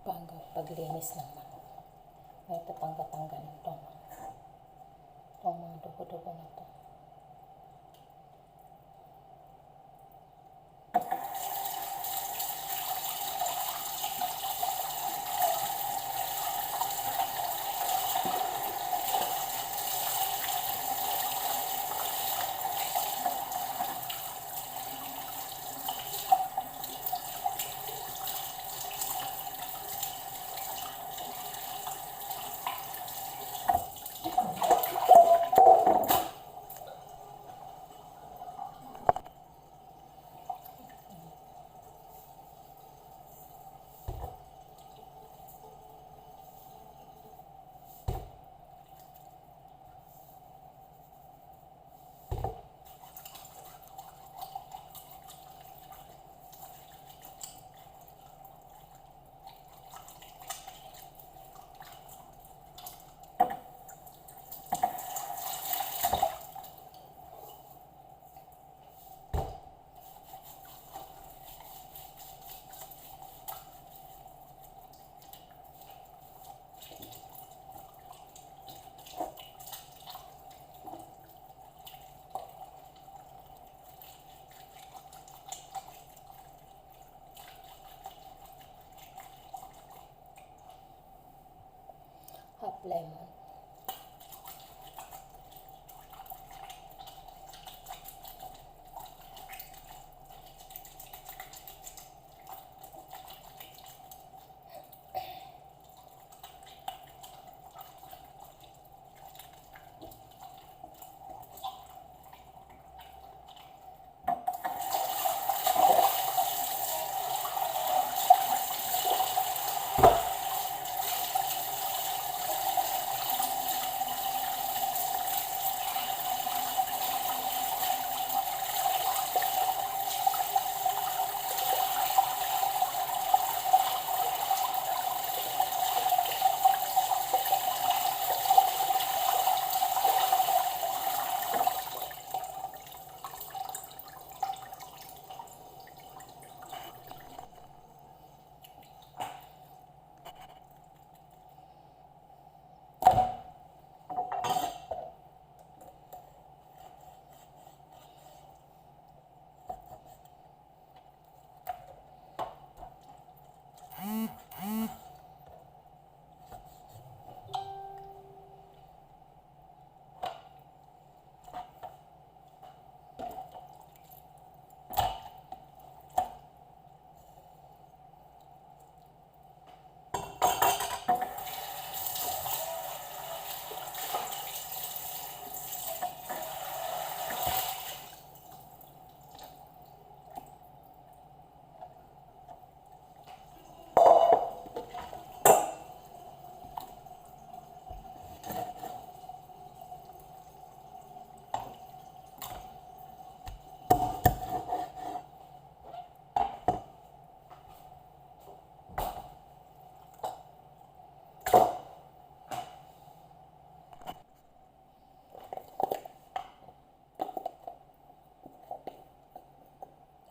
paglinis naman. Ito panggatanggalin itong mga dugo-dugo na to. Half lemon.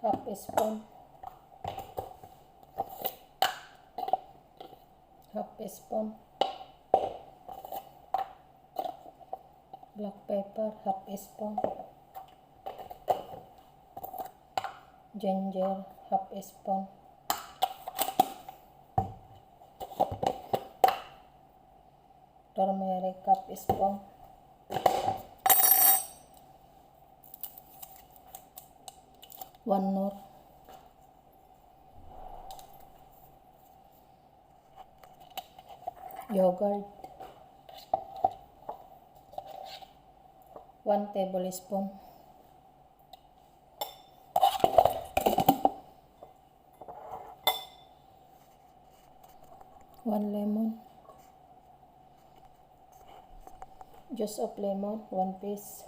Half spoon, black pepper, half spoon, ginger, half spoon, turmeric, half spoon, one knorr, yogurt, 1 tablespoon, one lemon, juice of lemon, 1 piece,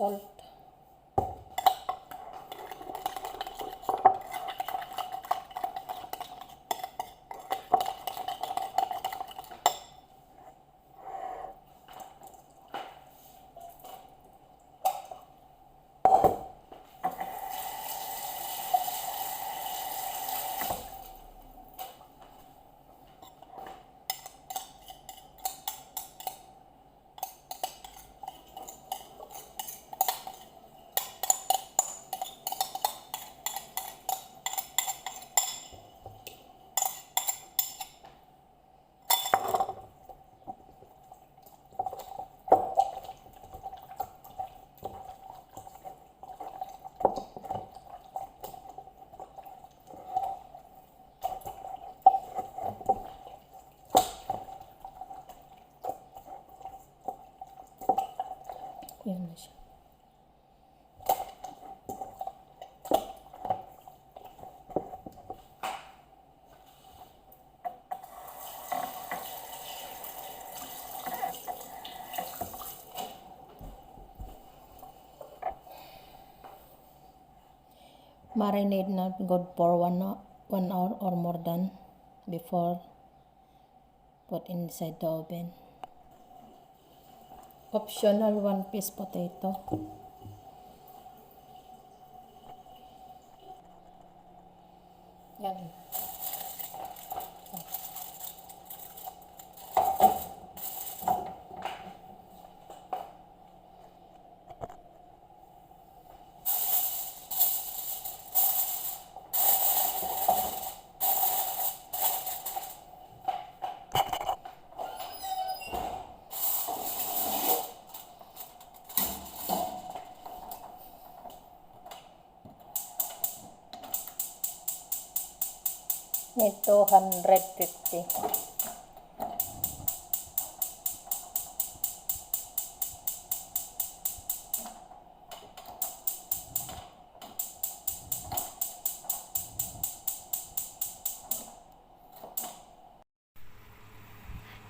salt. Yan na siya. Marinate na good for 1 hour or more than before put inside the oven. Optional 1 piece potato. Yan. Need 250.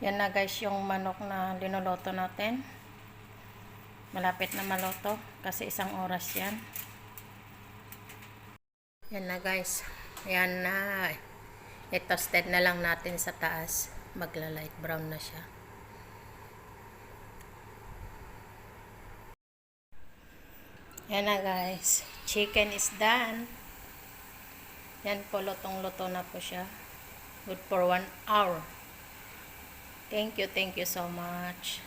Yan na guys yung manok na linuluto natin. Malapit na maluto kasi 1 oras yan. Yan na guys. Yan na. I-toasted na lang natin sa taas. Magla-light brown na siya. Yan na guys. Chicken is done. Yan po, lutong-luto na po siya. Good for 1 hour. Thank you so much.